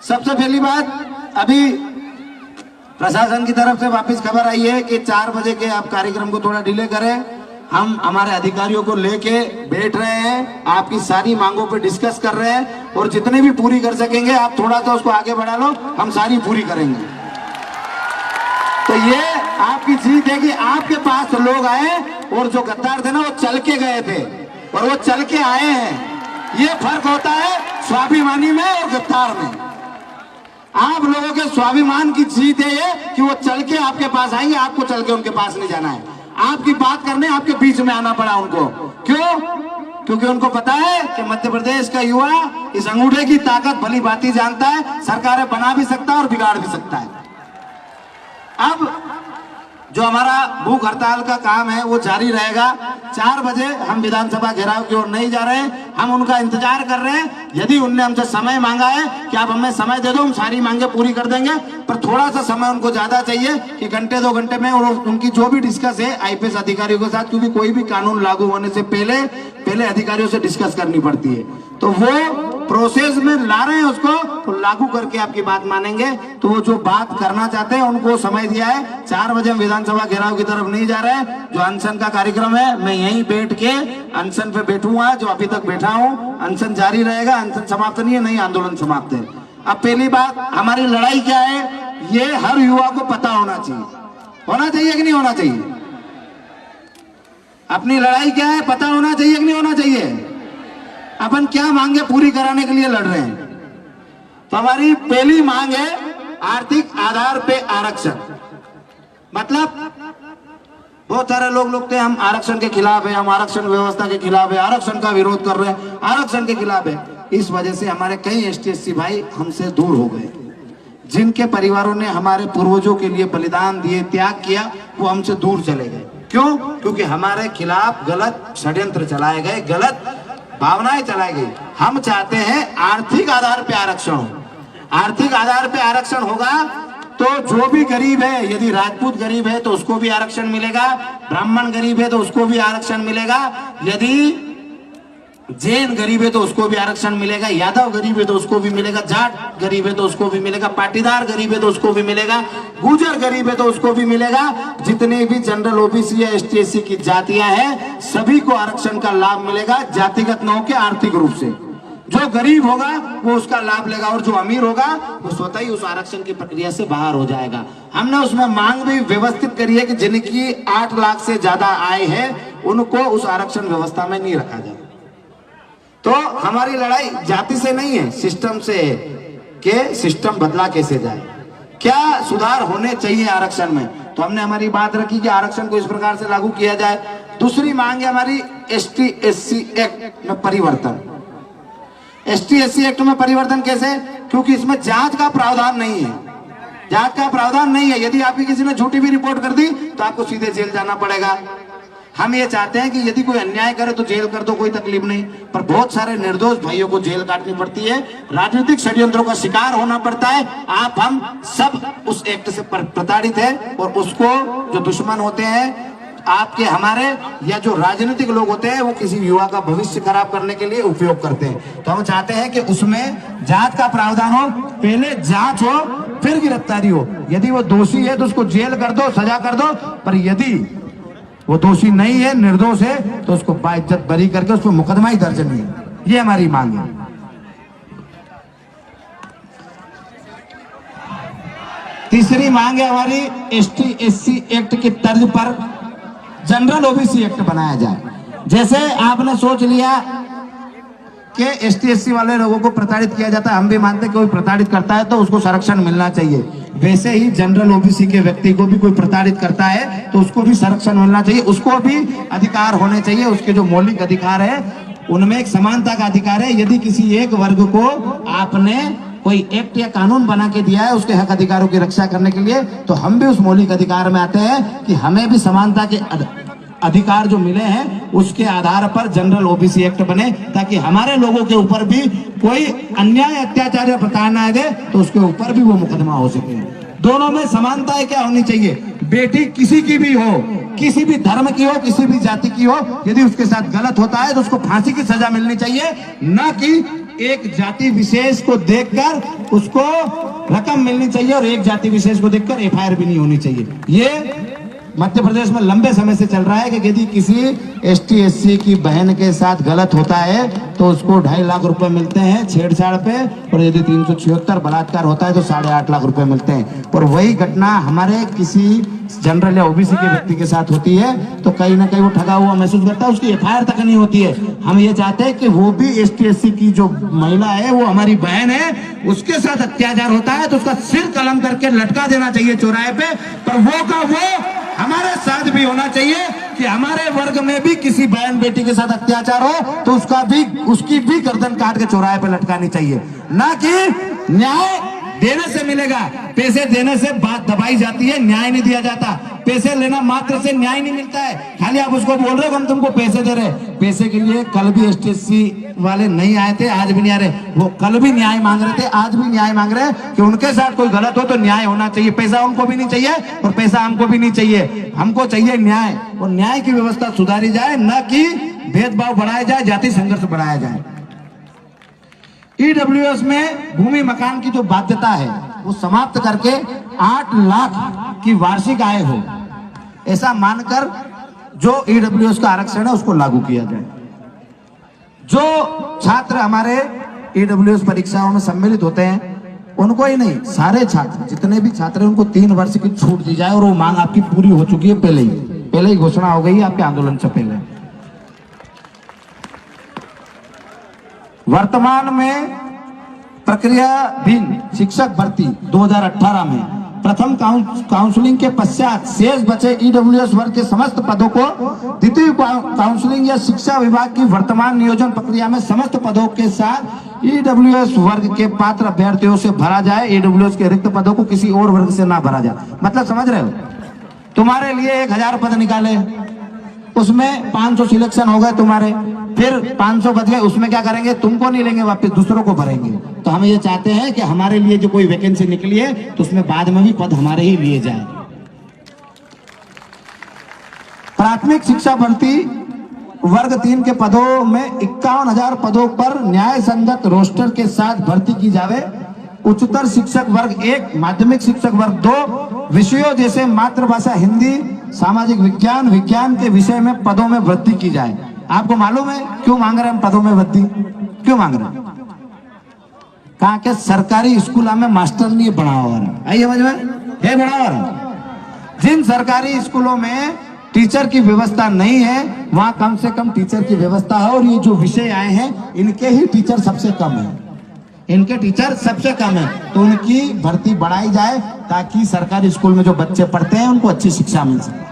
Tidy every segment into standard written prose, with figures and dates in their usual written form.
सबसे पहली बात, अभी प्रशासन की तरफ से वापस खबर आई है कि 4 बजे के आप कार्यक्रम को थोड़ा डिले करें। हम हमारे अधिकारियों को लेके बैठ रहे हैं, आपकी सारी मांगों पे डिस्कस कर रहे हैं और जितने भी पूरी कर सकेंगे आप थोड़ा सा उसको आगे बढ़ा लो, हम सारी पूरी करेंगे। तो ये आपकी जीत है कि आपके पास लोग आए और जो गद्दार थे ना वो चल के गए थे और वो चल के आए हैं। ये फर्क होता है स्वाभिमानी में और गद्दार में। आप लोगों के स्वाभिमान की जीत है ये कि वो चल के आपके पास आएंगे, आपको चल के उनके पास नहीं जाना है। आपकी बात करने आपके बीच में आना पड़ा उनको। क्यों? क्योंकि उनको पता है कि मध्य प्रदेश का युवा इस अंगूठे की ताकत भली भांति जानता है, सरकारें बना भी सकता है और बिगाड़ भी सकता है। अब जो हमारा भूख हड़ताल का काम है वो जारी रहेगा। 4 बजे हम विधानसभा घेराव की ओर नहीं जा रहे हैं, हम उनका इंतजार कर रहे हैं। यदि उनने हमसे समय मांगा है कि आप हमें समय दे दो, हम सारी मांगे पूरी कर देंगे, पर थोड़ा सा समय उनको ज्यादा चाहिए कि घंटे 2 घंटे में और उनकी जो भी डिस्कस है आईपीएस अधिकारियों के साथ, क्योंकि कोई भी कानून लागू होने से पहले अधिकारियों से डिस्कस करनी पड़ती है, तो वो प्रोसेस में ला रहे हैं उसको, तो लागू करके आपकी बात मानेंगे। तो वो जो बात करना चाहते हैं उनको समय दिया है। 4 बजे हम विधानसभा घेराव की तरफ नहीं जा रहे हैं। जो अनशन का कार्यक्रम है मैं यहीं बैठ के अनशन पे बैठूंगा, जो अभी तक बैठा हूँ। अनशन जारी रहेगा, अनशन समाप्त नहीं है, नहीं आंदोलन समाप्त है। अब पहली बात, हमारी लड़ाई क्या है ये हर युवा को पता होना चाहिए। होना चाहिए कि नहीं होना चाहिए? अपनी लड़ाई क्या है पता होना चाहिए कि नहीं होना चाहिए? अपन क्या मांगे पूरी कराने के लिए लड़ रहे हैं? तो हमारी पहली मांग है आर्थिक आधार पे आरक्षण। मतलब बहुत सारे लोग थे हम आरक्षण के खिलाफ है, हम आरक्षण व्यवस्था के खिलाफ है, आरक्षण का विरोध कर रहे हैं, आरक्षण के खिलाफ है। इस वजह से हमारे कई एसटी भाई हमसे दूर हो गए। जिनके परिवारों ने हमारे पूर्वजों के लिए बलिदान दिए, त्याग किया, वो हमसे दूर चले गए। क्यों? क्योंकि हमारे खिलाफ गलत षड्यंत्र चलाए गए, गलत भावनाएं चलाई गई। हम चाहते हैं आर्थिक आधार पे आरक्षण हो। आर्थिक आधार पे आरक्षण होगा तो जो भी गरीब है, यदि राजपूत गरीब है तो उसको भी आरक्षण मिलेगा, ब्राह्मण गरीब है तो उसको भी आरक्षण मिलेगा, यदि जैन गरीब है तो उसको भी आरक्षण मिलेगा, यादव गरीब है तो उसको भी मिलेगा, जाट गरीब है तो उसको भी मिलेगा, पाटीदार गरीब है तो उसको भी मिलेगा, गुर्जर गरीब है तो उसको भी मिलेगा। जितने भी जनरल ओबीसी या एसटी की जातियां हैं सभी को आरक्षण का लाभ मिलेगा, जातिगत न होकर आर्थिक रूप से। जो गरीब होगा वो उसका लाभ लेगा और जो अमीर होगा वो स्वतः ही उस आरक्षण की प्रक्रिया से बाहर हो जाएगा। हमने उसमें मांग भी व्यवस्थित करी है कि जिनकी 8 लाख से ज्यादा आय है उनको उस आरक्षण व्यवस्था में नहीं रखा जाए। तो हमारी लड़ाई जाति से नहीं है, सिस्टम से है कि सिस्टम बदला कैसे जाए, क्या सुधार होने चाहिए आरक्षण में। तो हमने हमारी बात रखी कि आरक्षण को इस प्रकार से लागू किया जाए। दूसरी मांग है हमारी ST/SC एक्ट में परिवर्तन। ST/SC एक्ट में परिवर्तन कैसे? क्योंकि इसमें जांच का प्रावधान नहीं है, जांच का प्रावधान नहीं है। यदि आपकी किसी ने झूठी भी रिपोर्ट कर दी तो आपको सीधे जेल जाना पड़ेगा। हम ये चाहते हैं कि यदि कोई अन्याय करे तो जेल कर दो, कोई तकलीफ नहीं, पर बहुत सारे निर्दोष भाइयों को जेल काटनी पड़ती है, राजनीतिक षड्यंत्रों का शिकार होना पड़ता है। आप हम सब उस एक्ट से प्रताड़ित है और उसको जो दुश्मन होते हैं आपके, हमारे या जो राजनीतिक लोग होते हैं वो किसी युवा का भविष्य खराब करने के लिए उपयोग करते हैं। तो हम चाहते हैं कि उसमें जांच का प्रावधान हो, पहले जांच हो फिर गिरफ्तारी हो। यदि वो दोषी है तो उसको जेल कर दो, सजा कर दो, पर यदि वो दोषी नहीं है, निर्दोष है, तो उसको बाइज्जत बरी करके उस पर मुकदमा ही दर्ज नहीं है। ये हमारी मांग है। तीसरी मांग है हमारी ST/SC एक्ट की तर्ज पर जनरल ओबीसी एक्ट बनाया जाए। जैसे आपने सोच लिया कि ST/SC वाले लोगों को प्रताड़ित किया जाता है, हम भी मानते हैं कि कोई प्रताड़ित करता है तो उसको संरक्षण मिलना चाहिए, वैसे ही जनरल ओबीसी के व्यक्ति को भी कोई प्रताड़ित करता है तो उसको भी संरक्षण मिलना चाहिए, उसको भी अधिकार होने चाहिए। उसके जो मौलिक अधिकार है उनमें एक समानता का अधिकार है। यदि किसी एक वर्ग को आपने कोई एक्ट या कानून बना के दिया है उसके हक अधिकारों की रक्षा करने के लिए, तो हम भी उस मौलिक अधिकार में आते हैं कि हमें भी समानता के अधिकार जो मिले हैं उसके आधार पर जनरल ओबीसी एक्ट बने, ताकि हमारे लोगों के ऊपर भी कोई अन्याय, अत्याचार या प्रताड़ना दे तो उसके ऊपर भी वो मुकदमा हो सके। दोनों में समानता क्या होनी चाहिए? बेटी किसी की भी हो, किसी भी धर्म की हो, किसी भी जाति की हो, यदि उसके साथ गलत होता है तो उसको फांसी की सजा मिलनी चाहिए, ना कि एक जाति विशेष को देखकर उसको रकम मिलनी चाहिए और एक जाति विशेष को देखकर एफआईआर भी नहीं होनी चाहिए। ये मध्य प्रदेश में लंबे समय से चल रहा है कि यदि किसी एसटी एससी की बहन के साथ गलत होता है तो उसको 2.5 लाख रुपए मिलते हैं छेड़छाड़ पे, और यदि 376 बलात्कार होता है तो 8.5 लाख रुपए मिलते हैं। और वही घटना हमारे किसी जनरल या ओबीसी के व्यक्ति के साथ होती है तो कहीं ना कहीं वो ठगा हुआ महसूस करता है, उसकी एफआईआर तक नहीं होती है। हम ये चाहते हैं कि वो भी एसटी एससी की जो महिला है, वो हमारी बहन है, उसके साथ अत्याचार होता है तो उसका सिर कलम करके लटका देना चाहिए चौराहे पे। पर वो का वो हमारे साथ भी होना चाहिए कि हमारे वर्ग में भी किसी बहन बेटी के साथ अत्याचार हो तो उसकी भी गर्दन काट के चौराहे पे लटकानी चाहिए। ना कि न्याय देने से मिलेगा, पैसे देने से बात दबाई जाती है, न्याय नहीं दिया जाता। पैसे लेना मात्र से न्याय नहीं मिलता है। खाली आप उसको बोल रहे हो हम तुमको पैसे दे रहे, पैसे के लिए कल भी एसटीएससी वाले नहीं आए थे, आज भी नहीं आ रहे। वो कल भी न्याय मांग रहे थे, आज भी न्याय मांग रहे हैं कि उनके साथ कोई गलत हो तो न्याय होना चाहिए। पैसा उनको भी नहीं चाहिए और पैसा हमको भी नहीं चाहिए, हमको चाहिए न्याय। और न्याय की व्यवस्था सुधारी जाए, न कि भेदभाव बढ़ाया जाए, जाति संघर्ष बढ़ाया जाए। ईडब्ल्यूएस में भूमि मकान की जो बाध्यता है वो समाप्त करके 8 लाख की वार्षिक आय हो, ऐसा मानकर जो ईडब्ल्यूएस का आरक्षण है उसको लागू किया जाए। जो छात्र हमारे ईडब्ल्यूएस परीक्षाओं में सम्मिलित होते हैं उनको ही नहीं, सारे छात्र जितने भी छात्र हैं उनको 3 वर्ष की छूट दी जाए। और वो मांग आपकी पूरी हो चुकी है, पहले ही घोषणा हो गई है आपके आंदोलन से पहले। वर्तमान में प्रक्रियाधीन शिक्षक भर्ती 2018 में प्रथम काउंसलिंग के पश्चात शेष बचे ईडब्ल्यूएस वर्ग के समस्त पदों को द्वितीय काउंसलिंग या शिक्षा विभाग की वर्तमान नियोजन प्रक्रिया में समस्त पदों के साथ ईडब्ल्यूएस वर्ग के पात्र अभ्यर्थियों से भरा जाए। ईडब्ल्यूएस के रिक्त पदों को किसी और वर्ग से ना भरा जाए। मतलब समझ रहे हो, तुम्हारे लिए 1000 पद निकाले, उसमें 500 सिलेक्शन हो गए तुम्हारे, फिर 500 बच गए, उसमें क्या करेंगे, तुमको नहीं लेंगे, वापस दूसरों को भरेंगे। तो हम ये चाहते हैं कि हमारे लिए जो कोई वैकेंसी निकली है तो उसमें बाद में भी पद हमारे ही लिए जाए। प्राथमिक शिक्षा भर्ती वर्ग 3 के पदों में 51,000 पदों पर न्याय संगत रोस्टर के साथ भर्ती की जावे। उच्चतर शिक्षक वर्ग 1, माध्यमिक शिक्षक वर्ग 2 विषयों जैसे मातृभाषा हिंदी, सामाजिक विज्ञान, विज्ञान के विषय में पदों में वृद्धि की जाए। आपको मालूम है क्यों मांग रहे हैं हम पदों में वृद्धि? क्यों मांग रहे हैं? कहा कि सरकारी स्कूलों में मास्टर नहीं बढ़ा हो रहा, आई समझ में, है बढ़ा हो रहा। जिन सरकारी स्कूलों में टीचर की व्यवस्था नहीं है वहां कम से कम टीचर की व्यवस्था है। और ये जो विषय आए हैं इनके ही टीचर सबसे कम है, इनके टीचर सबसे कम है, तो उनकी भर्ती बढ़ाई जाए ताकि सरकारी स्कूल में जो बच्चे पढ़ते हैं उनको अच्छी शिक्षा मिल सके।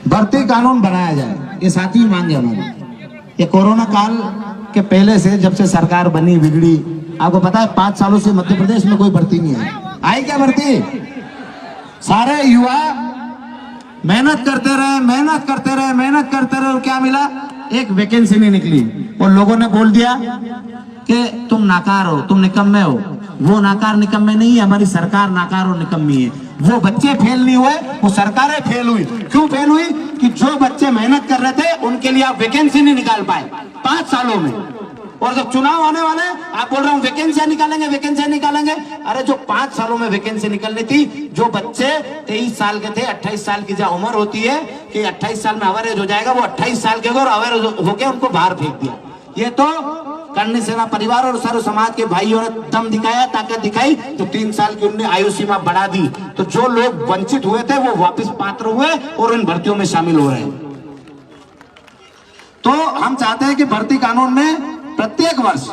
भर्ती कानून बनाया जाए, ये सातवीं मांग है हमारी। ये कोरोना काल के पहले से, जब से सरकार बनी बिगड़ी, आपको पता है 5 सालों से मध्य प्रदेश में कोई भर्ती नहीं है। आई क्या भर्ती? सारे युवा मेहनत करते रहे और क्या मिला? एक वैकेंसी नहीं निकली और लोगों ने बोल दिया कि तुम नाकार हो, तुम निकम्मे हो। वो नाकार निकम्मे नहीं है, हमारी सरकार नाकार और निकम्मी है। वो बच्चे फेल नहीं हुए, वो सरकारें फेल हुई। क्यों फेल हुई? कि जो बच्चे मेहनत कर रहे थे उनके लिए आप वैकेंसी नहीं निकाल पाए 5 सालों में। और जब चुनाव आने वाले आप बोल रहे हो वैकेंसियां निकालेंगे। अरे जो 5 सालों में वैकेंसी निकलनी थी, जो बच्चे 23 साल के थे, 28 साल की जब उम्र होती है कि 28 साल में अवरेज हो जाएगा, वो 28 साल के और अवरेज होके उनको बाहर फेंक दिया। ये तो करणी सेना परिवार और सर्व समाज के भाइयों ने दम दिखाया, ताकत दिखाई, तो 3 साल की उन्होंने आयु सीमा बढ़ा दी। तो जो लोग वंचित हुए थे वो वापस पात्र हुए और इन भर्तियों में शामिल हो रहे हैं। तो हम चाहते हैं कि भर्ती कानून में प्रत्येक वर्ष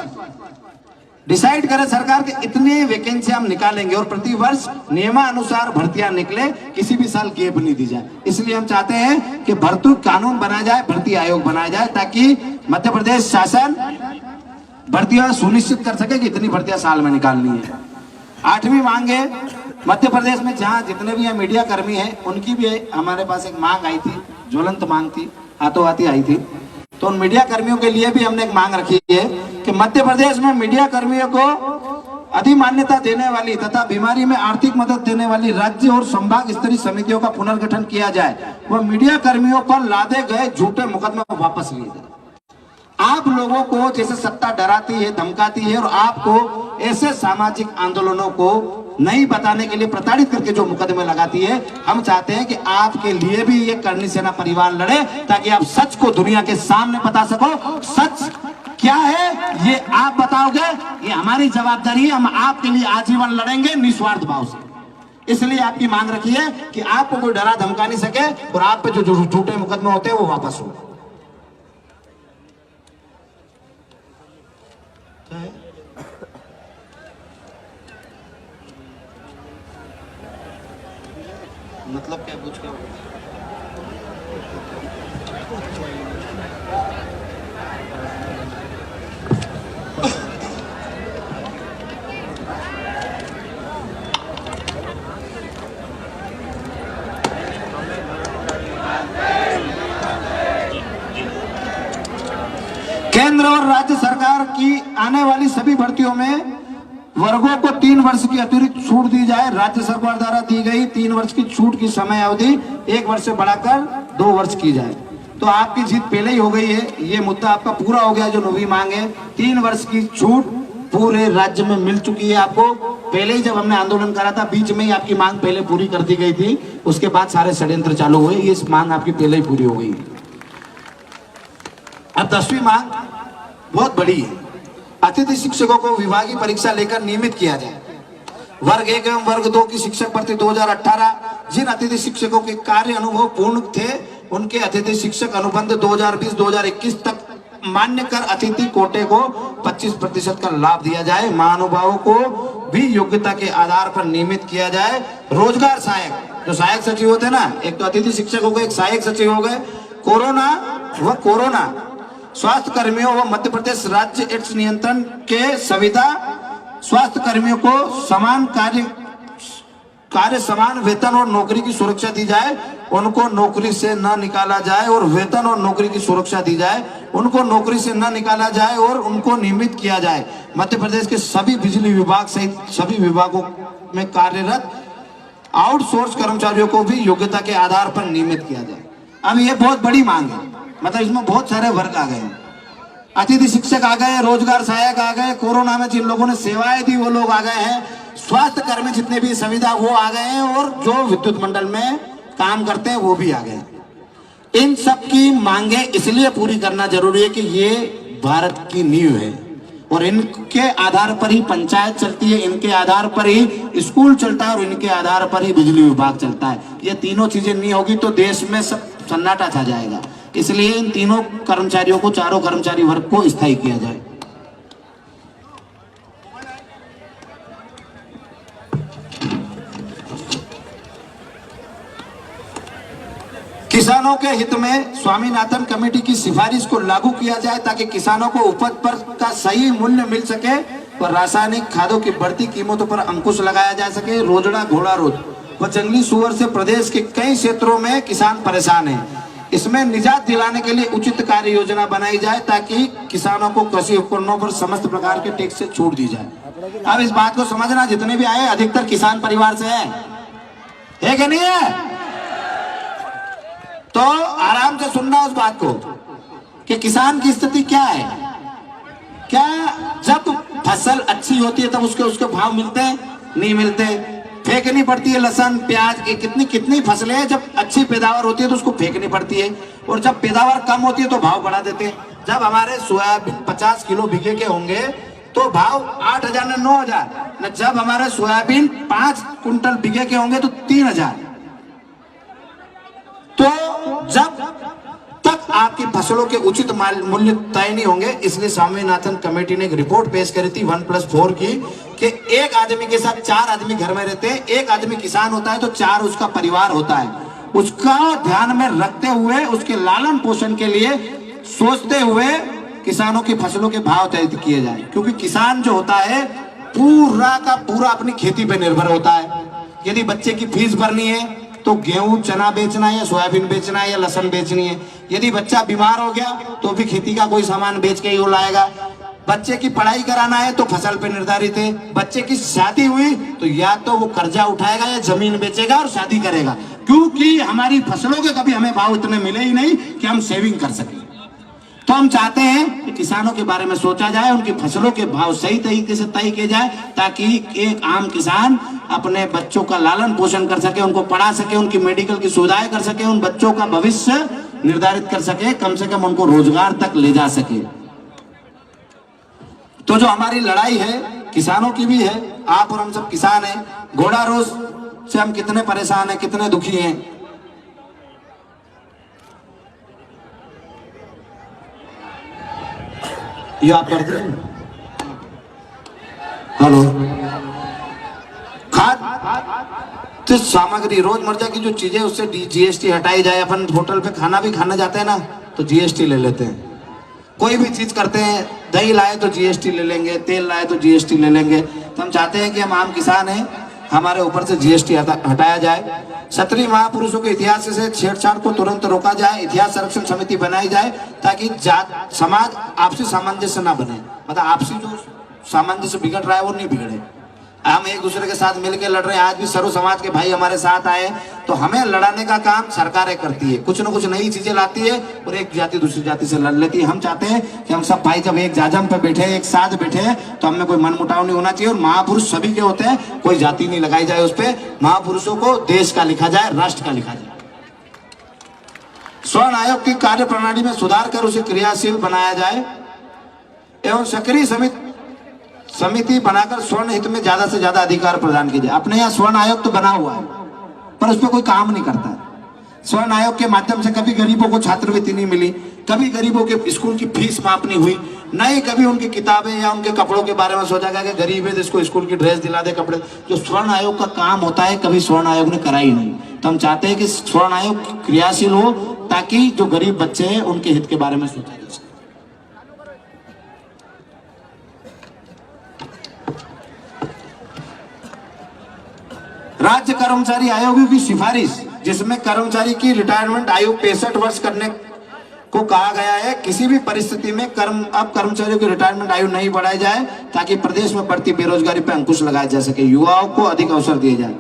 डिसाइड करे सरकार के इतने वैकेंसी हम निकालेंगे और प्रति वर्ष नियमानुसार भर्तियां निकले, किसी भी साल गैप नहीं दी जाए। इसलिए हम चाहते हैं कि भर्ती कानून बनाया जाए, भर्ती आयोग बनाया जाए, ताकि मध्य प्रदेश शासन भर्तियां सुनिश्चित कर सके कि इतनी भर्तियां साल में निकालनी है। 8वीं मांग है, मध्य प्रदेश में जहां जितने भी मीडिया कर्मी हैं उनकी भी हमारे पास एक मांग आई थी, ज्वलंत मांग थी, हाथों हाथी आई थी। तो उन मीडिया कर्मियों के लिए भी हमने एक मांग रखी है कि मध्य प्रदेश में मीडिया कर्मियों को अधिमान्यता देने वाली तथा बीमारी में आर्थिक मदद देने वाली राज्य और संभाग स्तरीय समितियों का पुनर्गठन किया जाए व मीडिया कर्मियों पर लादे गए झूठे मुकदमे वापस लिए जाए। आप लोगों को जैसे सत्ता डराती है, धमकाती है और आपको ऐसे सामाजिक आंदोलनों को नहीं बताने के लिए प्रताड़ित करके जो मुकदमे लगाती है, हम चाहते हैं कि आपके लिए भी ये करनी सेना परिवार लड़े ताकि आप सच को दुनिया के सामने बता सको। सच क्या है ये आप बताओगे, ये हमारी जवाबदारी है। हम आपके लिए आजीवन लड़ेंगे निस्वार्थ भाव से। इसलिए आपकी मांग रखी है कि आपको कोई डरा धमका नहीं सके और आप पे जो झूठे मुकदमे होते हैं वो वापस हो। मतलब क्या पूछ के केंद्र और राज्य सरकार की आने वाली सभी भर्तियों में वर्गों को 3 वर्ष की अतिरिक्त छूट दी जाए। राज्य सरकार द्वारा दी गई 3 वर्ष की छूट की समय अवधि 1 वर्ष से बढ़ाकर 2 वर्ष की जाए। तो आपकी जीत पहले ही हो गई है, ये मुद्दा आपका पूरा हो गया। जो नवी मांग है 3 वर्ष की छूट पूरे राज्य में मिल चुकी है। आपको पहले ही जब हमने आंदोलन करा था बीच में ही आपकी मांग पहले पूरी कर दी गई थी, उसके बाद सारे षड्यंत्र चालू हुए। ये मांग आपकी पहले ही पूरी हो गई। अब 10वीं मांग बहुत बड़ी है। अतिथि शिक्षकों को विभागीय परीक्षा लेकर नियमित किया जाए। वर्ग 1 एवं वर्ग 2 की शिक्षक भर्ती 2018 जिन अतिथि शिक्षकों के कार्य अनुभव पूर्ण थे उनके अतिथि शिक्षक अनुबंध 2020-2021 तक मान्य कर अतिथि कोटे को 25% का लाभ दिया जाए। महानुभावों को भी योग्यता के आधार पर नियमित किया जाए। रोजगार सहायक, जो सहायक सचिव होते ना, एक तो अतिथि शिक्षक हो गए, एक सहायक सचिव हो गए। कोरोना स्वास्थ्य कर्मियों व मध्य प्रदेश राज्य एड्स नियंत्रण के संविदा स्वास्थ्य कर्मियों को समान कार्य समान वेतन और नौकरी की सुरक्षा दी जाए। उनको नौकरी से न निकाला जाए और वेतन और नौकरी की सुरक्षा दी जाए। उनको नौकरी से न निकाला जाए और उनको नियमित किया जाए। मध्य प्रदेश के सभी बिजली विभाग सहित सभी विभागों में कार्यरत आउटसोर्स कर्मचारियों को भी योग्यता के आधार पर नियमित किया जाए। अब ये बहुत बड़ी मांग है, मतलब इसमें बहुत सारे वर्ग आ गए। अतिथि शिक्षक आ गए, रोजगार सहायक आ गए, कोरोना में जिन लोगों ने सेवाएं दी वो लोग आ गए हैं, स्वास्थ्य कर्मी जितने भी संविदा वो आ गए हैं और जो विद्युत मंडल में काम करते हैं वो भी आ गए। इन सब की मांगे इसलिए पूरी करना जरूरी है कि ये भारत की नींव है और इनके आधार पर ही पंचायत चलती है, इनके आधार पर ही स्कूल चलता है और इनके आधार पर ही बिजली विभाग चलता है। ये तीनों चीजें नहीं होगी तो देश में सब सन्नाटा छा जाएगा। इसलिए इन तीनों कर्मचारियों को, चारों कर्मचारी वर्ग को स्थायी किया जाए। किसानों के हित में स्वामीनाथन कमेटी की सिफारिश को लागू किया जाए ताकि किसानों को उपज पर का सही मूल्य मिल सके और रासायनिक खादों की बढ़ती कीमतों पर अंकुश लगाया जा सके। रोजड़ा घोड़ा रोज व जंगली सुअर से प्रदेश के कई क्षेत्रों में किसान परेशान हैं। इसमें निजात दिलाने के लिए उचित कार्य योजना बनाई जाए ताकि किसानों को कृषि उपकरणों पर समस्त प्रकार के टैक्स से छूट दी जाए। अब इस बात को समझना, जितने भी आए अधिकतर किसान परिवार से है कि नहीं है? तो आराम से सुनना उस बात को कि किसान की स्थिति क्या है। क्या जब फसल अच्छी होती है तब उसके भाव मिलते हैं? नहीं मिलते। फेंकनी पड़ती है लहसुन प्याज, कितनी फसलें हैं जब अच्छी पैदावार होती है तो उसको फेंकनी पड़ती है और जब पैदावार कम होती है तो भाव बढ़ा देते हैं। जब हमारे सोयाबीन 50 किलो बीघे के होंगे तो भाव 8,000 न 9,000 न, जब हमारे सोयाबीन 5 कुंटल बीघे के होंगे तो 3,000। तो जब तक आपकी फसलों के उचित मूल्य तय नहीं होंगे, इसलिए स्वामीनाथन कमेटी ने एक रिपोर्ट पेश करी थी 1+4 की कि एक आदमी के साथ 4 आदमी घर में रहते हैं। एक आदमी किसान होता है तो 4 उसका परिवार होता है। उसका ध्यान में रखते हुए, उसके लालन पोषण के लिए सोचते हुए किसानों की फसलों के भाव तय किए जाए, क्योंकि किसान जो होता है पूरा का पूरा अपनी खेती पे निर्भर होता है। यदि बच्चे की फीस भरनी है तो गेहूं चना बेचना है या सोयाबीन बेचना है या लहसुन बेचनी है। यदि बच्चा बीमार हो गया तो भी खेती का कोई सामान बेच के ही वो लाएगा। बच्चे की पढ़ाई कराना है तो फसल पे निर्धारित है, बच्चे की शादी हुई तो या तो वो कर्जा उठाएगा या जमीन बेचेगा और शादी करेगा, क्योंकि हमारी फसलों के कभी हमें भाव इतने मिले ही नहीं कि हम सेविंग कर सकें। तो हम चाहते हैं कि किसानों के बारे में सोचा जाए, उनकी फसलों के भाव सही तरीके से तय किए जाए, ताकि एक आम किसान अपने बच्चों का लालन पोषण कर सके, उनको पढ़ा सके, उनकी मेडिकल की सुविधाएं कर सके, उन बच्चों का भविष्य निर्धारित कर सके, कम से कम उनको रोजगार तक ले जा सके। तो जो हमारी लड़ाई है किसानों की भी है, आप और हम सब किसान हैं। घोड़ा रोज से हम कितने परेशान हैं, कितने दुखी हैं। ये आप करते हैं। हेलो, खाद्य सामग्री रोजमर्रा की जो चीजें उससे जीएसटी हटाई जाए। अपन होटल पे खाना भी खाना जाते हैं ना तो जीएसटी ले लेते हैं। कोई भी चीज करते हैं, दही लाए तो जीएसटी ले लेंगे, तेल लाए तो जीएसटी ले लेंगे। तो हम चाहते हैं कि हम आम किसान हैं, हमारे ऊपर से जीएसटी हटाया जाए। क्षत्रिय महापुरुषों के इतिहास से छेड़छाड़ को तुरंत रोका जाए। इतिहास संरक्षण समिति बनाई जाए ताकि जात समाज आपसी सामंजस्य ना बने, मतलब आपसी जो सामंजस्य बिगड़ रहा है वो नहीं बिगड़े। हम एक दूसरे के साथ मिलकर लड़ रहे हैं। आज भी सर्व समाज के भाई हमारे साथ आए, तो हमें लड़ाने का काम सरकारें करती है, कुछ न कुछ नई चीजें लाती है और एक जाति दूसरी जाति से लड़ लेती है। हम चाहते हैं कि हम सब भाई जब एक जाजम पे बैठे, एक साथ बैठे, तो हमें कोई मनमुटाव नहीं होना चाहिए। और महापुरुष सभी के होते हैं, कोई जाति नहीं लगाई जाए उस पर। महापुरुषों को देश का लिखा जाए, राष्ट्र का लिखा जाए। स्वर्ण आयोग की कार्य प्रणाली में सुधार कर उसे क्रियाशील बनाया जाए एवं सक्रिय समिति बनाकर स्वर्ण हित में ज्यादा से ज्यादा अधिकार प्रदान किए जाए। अपने यहाँ स्वर्ण आयोग तो बना हुआ है पर उस पर कोई काम नहीं करता है। स्वर्ण आयोग के माध्यम से कभी गरीबों को छात्रवृत्ति नहीं मिली, कभी गरीबों के स्कूल की फीस माफ नहीं हुई, नहीं कभी उनकी किताबें या उनके कपड़ों के बारे में सोचा गया कि गरीब है तो इसको स्कूल की ड्रेस दिला दे, कपड़े। जो स्वर्ण आयोग का काम होता है कभी स्वर्ण आयोग ने करा ही नहीं। तो हम चाहते हैं कि स्वर्ण आयोग क्रियाशील हो ताकि जो गरीब बच्चे हैं उनके हित के बारे में सोचा जा सके। राज्य कर्मचारी आयोग की सिफारिश, जिसमें कर्मचारी की रिटायरमेंट आयु 65 वर्ष करने को कहा गया है। किसी भी परिस्थिति में अब कर्मचारियों की रिटायरमेंट आयु नहीं बढ़ाई जाए ताकि प्रदेश में बढ़ती बेरोजगारी पर अंकुश लगाया जा सके, युवाओं को अधिक अवसर दिए जाए।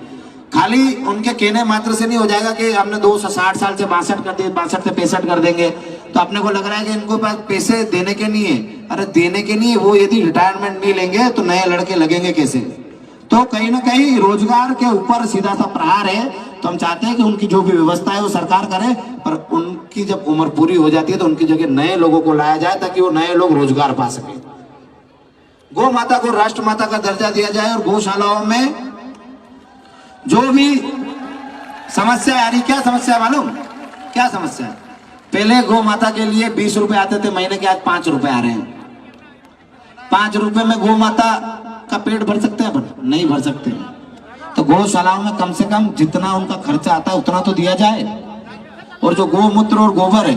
खाली उनके कहने मात्र से नहीं हो जाएगा कि हमने 260 साल से 62 कर दिए, 62 से 65 कर देंगे। तो अपने को लग रहा है कि इनको पास पैसे देने के नहीं है। अरे देने के नहीं है, वो यदि रिटायरमेंट नहीं लेंगे तो नए लड़के लगेंगे कैसे? तो कहीं ना कहीं रोजगार के ऊपर सीधा सा प्रहार है। तो हम चाहते हैं कि उनकी जो भी व्यवस्था है वो सरकार करे, पर उनकी जब उम्र पूरी हो जाती है तो उनकी जगह नए लोगों को लाया जाए ताकि वो नए लोग रोजगार पा सके। गौ माता को राष्ट्र माता का दर्जा दिया जाए और गौशालाओं में जो भी समस्या आ रही, क्या समस्या मालूम? क्या समस्या? पहले गौ माता के लिए 20 रुपए आते थे महीने के, आज 5 रुपए आ रहे हैं। 5 रुपए में गौ माता का पेट भर सकते हैं अपन? नहीं भर सकते। तो गौशालाओं में कम से कम जितना उनका खर्चा आता है उतना तो दिया जाए। और जो गौमूत्र और गोबर है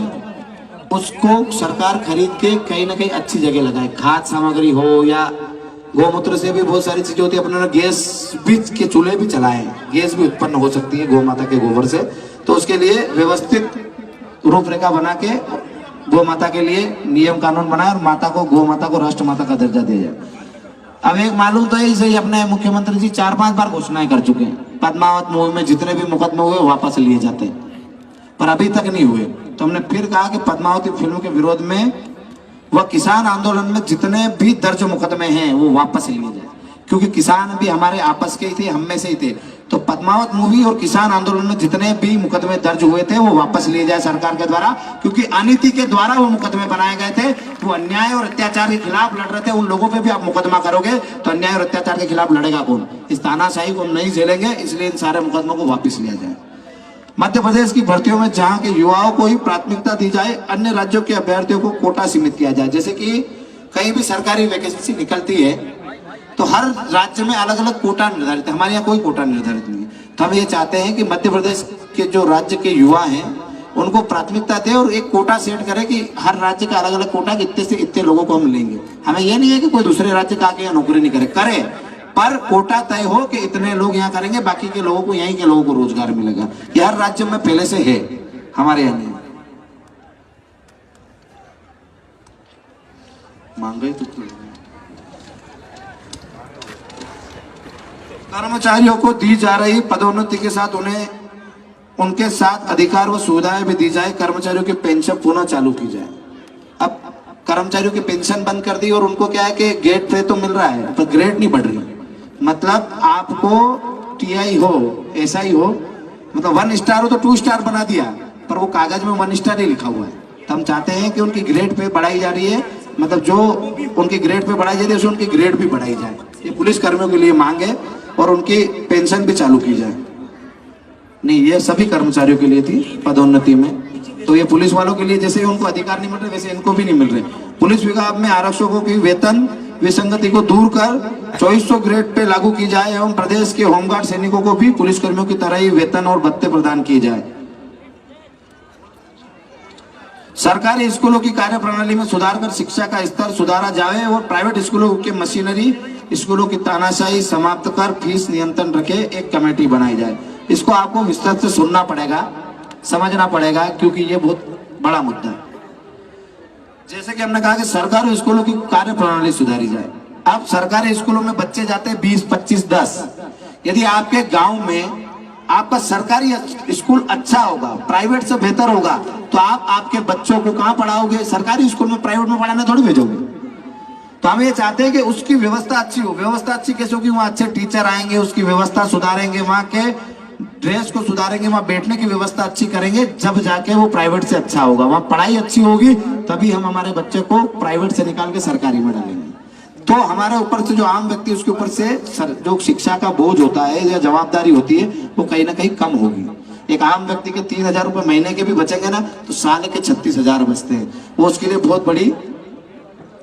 उसको सरकार खरीद के कहीं ना कहीं अच्छी जगह लगाए। खाद सामग्री हो या गौमूत्र से भी बहुत सारी चीजें होती है। अपने गैस भी के चूल्हे भी चलाए, गैस भी उत्पन्न हो सकती है गौ माता के गोबर से। तो उसके लिए व्यवस्थित रूपरेखा बना के गौ माता के लिए नियम कानून बनाए और माता को, गौ माता को राष्ट्र माता का दर्जा दिया जाए। अब एक मालूम तो है, सही अपने मुख्यमंत्री जी 4-5 बार घोषणाएं कर चुके हैं। पद्मावत मूवी में जितने भी मुकदमे हुए वापस लिए जाते हैं, पर अभी तक नहीं हुए। तो हमने फिर कहा कि पद्मावती फिल्म के विरोध में वह किसान आंदोलन में जितने भी दर्ज मुकदमे हैं वो वापस लिए जाए, क्योंकि किसान भी हमारे आपस के ही थे, हम में से ही थे। तो पद्मावत मूवी और किसान आंदोलन में जितने भी मुकदमे दर्ज हुए थे वो वापस लिए जाए सरकार के द्वारा, क्योंकि अनीति के द्वारा वो मुकदमे बनाए गए थे। वो अन्याय और अत्याचार के खिलाफ लड़ रहे थे। उन लोगों पे भी आप मुकदमा करोगे तो अन्याय और अत्याचार के खिलाफ लड़ेगा कौन? इस तानाशाही को हम नहीं झेलेंगे, इसलिए इन सारे मुकदमों को वापस लिया जाए। मध्य प्रदेश की भर्तियों में जहां के युवाओं को ही प्राथमिकता दी जाए, अन्य राज्यों के अभ्यर्थियों को कोटा सीमित किया जाए। जैसे कि कहीं भी सरकारी वैकेंसी निकलती है तो हर राज्य में अलग अलग कोटा निर्धारित है, हमारे यहाँ कोई कोटा निर्धारित नहीं है। तो हम ये चाहते हैं कि मध्य प्रदेश के जो राज्य के युवा हैं उनको प्राथमिकता दे और एक कोटा सेट करे कि हर राज्य का अलग अलग कोटा, इतने से इतने लोगों को हम लेंगे। हमें ये नहीं है कि कोई दूसरे राज्य का आके यहाँ नौकरी नहीं करे, पर कोटा तय हो कि इतने लोग यहाँ करेंगे, बाकी के लोगों को, यहीं के लोगों को रोजगार मिलेगा। ये हर राज्य में पहले से है, हमारे यहाँ नहीं। महंगाई तो कर्मचारियों को दी जा रही पदोन्नति के साथ उन्हें उनके साथ अधिकार व सुविधाएं भी दी जाए। कर्मचारियों की पेंशन पुनः चालू की जाए। अब कर्मचारियों की पेंशन बंद कर दी और उनको क्या है कि गेट पे तो मिल रहा है पर ग्रेड नहीं बढ़ रही। मतलब आपको टीआई हो, एसआई हो, मतलब 1 स्टार हो तो 2 स्टार बना दिया, पर वो कागज में 1 स्टार ही लिखा हुआ है। तो हम चाहते हैं कि उनकी ग्रेड पे बढ़ाई जा रही है, मतलब जो उनकी ग्रेड पे बढ़ाई जा रही है उनकी ग्रेड भी बढ़ाई जाए। ये पुलिस कर्मियों के लिए मांग है और उनकी पेंशन भी चालू की जाए। नहीं, ये सभी कर्मचारियों के लिए थी पदोन्नति में। तो ये पुलिस वालों के लिए जैसे उनको अधिकार नहीं मिल रहे वैसे इनको भी नहीं मिल रहे। पुलिस विभाग में आरक्षकों की वेतन विसंगति को दूर कर 2400 ग्रेड पे लागू की जाए एवं प्रदेश के होमगार्ड सैनिकों को भी पुलिस कर्मियों की तरह ही वेतन और भत्ते प्रदान किए जाए। सरकारी स्कूलों की कार्य प्रणाली में सुधार कर शिक्षा का स्तर सुधारा जाए और प्राइवेट स्कूलों के मशीनरी स्कूलों की तानाशाही समाप्त कर फीस नियंत्रण रखे एक कमेटी बनाई जाए। इसको आपको विस्तृत से सुनना पड़ेगा, समझना पड़ेगा, क्योंकि ये बहुत बड़ा मुद्दा है। जैसे कि हमने कहा कि सरकारी स्कूलों की कार्य प्रणाली सुधारी जाए। अब सरकारी स्कूलों में बच्चे जाते हैं 20, 25, 10। यदि आपके गांव में आपका सरकारी स्कूल अच्छा होगा, प्राइवेट से बेहतर होगा, तो आप आपके बच्चों को कहां पढ़ाओगे? सरकारी स्कूल में, प्राइवेट में पढ़ाने थोड़ी भेजोगे। तो हम ये चाहते हैं कि उसकी व्यवस्था अच्छी हो। व्यवस्था अच्छी कैसे होगी? वहाँ अच्छे टीचर आएंगे, उसकी व्यवस्था सुधारेंगे, वहाँ के ड्रेस को सुधारेंगे, वहाँ बैठने की व्यवस्था अच्छी करेंगे, जब जाके वो प्राइवेट से अच्छा होगा। वहाँ पढ़ाई अच्छी होगी तभी हम हमारे बच्चे को प्राइवेट से निकाल के सरकारी में डालेंगे। तो हमारे ऊपर से जो आम व्यक्ति उसके ऊपर से जो शिक्षा का बोझ होता है या जवाबदारी होती है वो कहीं ना कहीं कम होगी। एक आम व्यक्ति के 3000 रुपए महीने के भी बचेंगे ना, तो साल के 36,000 बचते हैं। वो उसके लिए बहुत बड़ी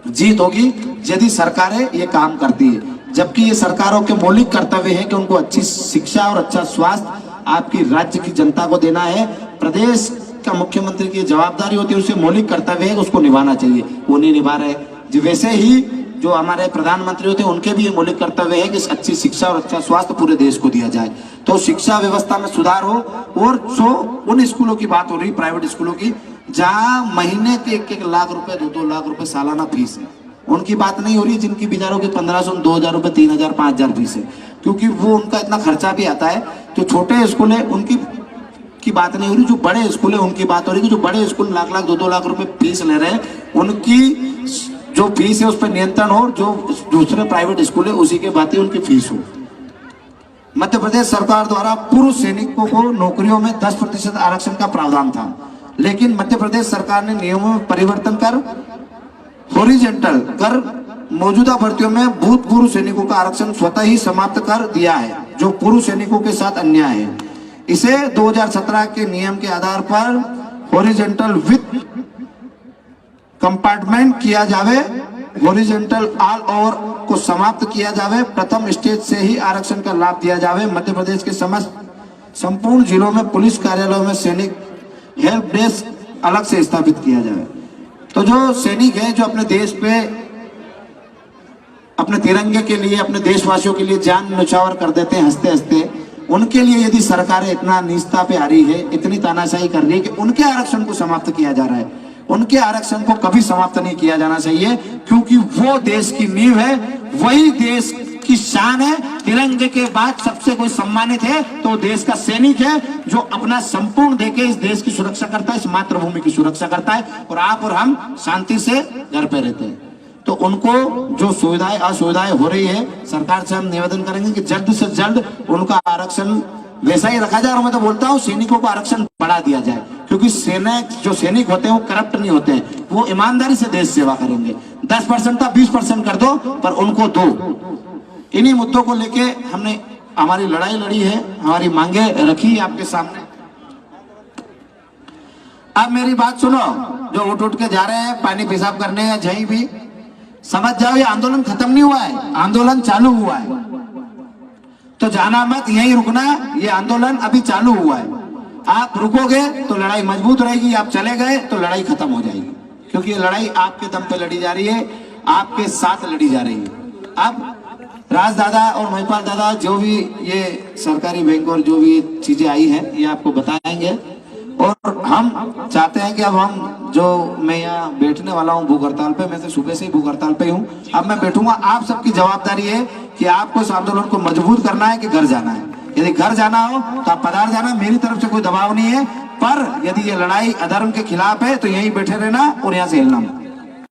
जीत होगी यदि सरकारें ये काम करती है। जबकि ये सरकारों के मौलिक कर्तव्य है कि उनको अच्छी शिक्षा और अच्छा स्वास्थ्य आपकी राज्य की जनता को देना है। प्रदेश का मुख्यमंत्री की जवाबदारी होती है, उसे मौलिक कर्तव्य है, उसको निभाना चाहिए। वो नहीं निभा रहे। वैसे ही जो हमारे प्रधानमंत्री होते हैं उनके भी ये मौलिक कर्तव्य है कि अच्छी शिक्षा और अच्छा स्वास्थ्य पूरे देश को दिया जाए। तो शिक्षा व्यवस्था में सुधार हो। और जो उन स्कूलों की बात हो रही, प्राइवेट स्कूलों की, जहाँ महीने के 1-1 लाख रुपए, 2-2 लाख रुपए सालाना फीस है, उनकी बात नहीं हो रही। जिनकी बेचारों की 1500, 2000 रुपए, 3000, 5000 फीस है, क्योंकि वो उनका इतना खर्चा भी आता है। जो छोटे स्कूल है उनकी की बात नहीं हो रही, जो बड़े स्कूल है उनकी बात हो रही है। जो बड़े स्कूल लाख लाख, 2-2 लाख रुपए फीस ले रहे हैं, उनकी जो फीस है उस पर नियंत्रण हो। जो दूसरे प्राइवेट स्कूल है उसी के बात ही उनकी फीस हो। मध्य प्रदेश सरकार द्वारा पूर्व सैनिकों को नौकरियों में 10% आरक्षण का प्रावधान था, लेकिन मध्य प्रदेश सरकार ने नियमों में परिवर्तन कर हॉरिजॉन्टल कर मौजूदा भर्तियों में भूतपूर्व सैनिकों का आरक्षण स्वतः ही समाप्त कर दिया है, जो पूर्व सैनिकों के साथ अन्याय है। इसे 2017 के नियम के आधार पर हॉरिजॉन्टल विथ कंपार्टमेंट किया जावे, हॉरिजॉन्टल ऑल ओवर को समाप्त किया जावे, प्रथम स्टेज से ही आरक्षण का लाभ दिया जावे। मध्य प्रदेश के समस्त संपूर्ण जिलों में पुलिस कार्यालयों में सैनिक हेल्प डेस्क अलग से स्थापित किया जाए। तो जो सैनिक हैं, जो अपने देश पे, अपने तिरंगे के लिए, अपने देशवासियों के लिए जान न्यौछावर कर देते हैं हंसते हंसते, उनके लिए यदि सरकारें इतना निस्ता पे आ रही है, इतनी तानाशाही कर रही है कि उनके आरक्षण को समाप्त किया जा रहा है, उनके आरक्षण को कभी समाप्त नहीं किया जाना चाहिए, क्योंकि वो देश की नींव है, वही देश की शान है। तिरंगे के बाद सबसे कोई सम्मानित है तो देश का सैनिक है, जो अपना संपूर्ण देके इस देश की सुरक्षा करता है, इस मातृभूमि की सुरक्षा करता है, और आप और हम शांति से घर पे रहते हैं। तो उनको जो सुविधाएं असुविधाएं हो रही है, सरकार से हम निवेदन करेंगे कि जल्द से जल्द उनका आरक्षण वैसा ही रखा जाए। और मैं तो बोलता हूँ सैनिकों को आरक्षण बढ़ा दिया जाए, क्योंकि जो सैनिक होते हैं वो करप्ट नहीं होते हैं, वो ईमानदारी से देश सेवा करेंगे। 10% था 20% कर दो, पर उनको दो। इन्हीं मुद्दों को लेके हमने हमारी लड़ाई लड़ी है, हमारी मांगे रखी है आपके सामने। अब मेरी बात सुनो, जो उठ उठ के जा रहे हैं पानी पेशाब करने या जहीं भी, समझ जाओ ये आंदोलन खत्म नहीं हुआ है, आंदोलन चालू हुआ है। तो जाना मत, यहीं रुकना, ये आंदोलन अभी चालू हुआ है। आप रुकोगे तो लड़ाई मजबूत रहेगी, आप चले गए तो लड़ाई खत्म हो जाएगी, क्योंकि ये लड़ाई आपके दम पे लड़ी जा रही है, आपके साथ लड़ी जा रही है। अब राज दादा और महिपाल दादा जो भी ये सरकारी बैंक और जो भी चीजें आई हैं ये आपको बताएंगे। और हम चाहते हैं कि अब हम जो मैं यहाँ बैठने वाला हूँ भूख हड़ताल पे, मैं तो सुबह से ही भूख हड़ताल पे हूँ, अब मैं बैठूंगा। आप सबकी जवाबदारी है कि आपको इस आंदोलन को मजबूत करना है कि घर जाना है। यदि घर जाना हो तो आप पधार जाना, मेरी तरफ से कोई दबाव नहीं है। पर यदि ये लड़ाई अधर्म के खिलाफ है तो यहीं बैठे रहना और यहाँ से हिलना मत।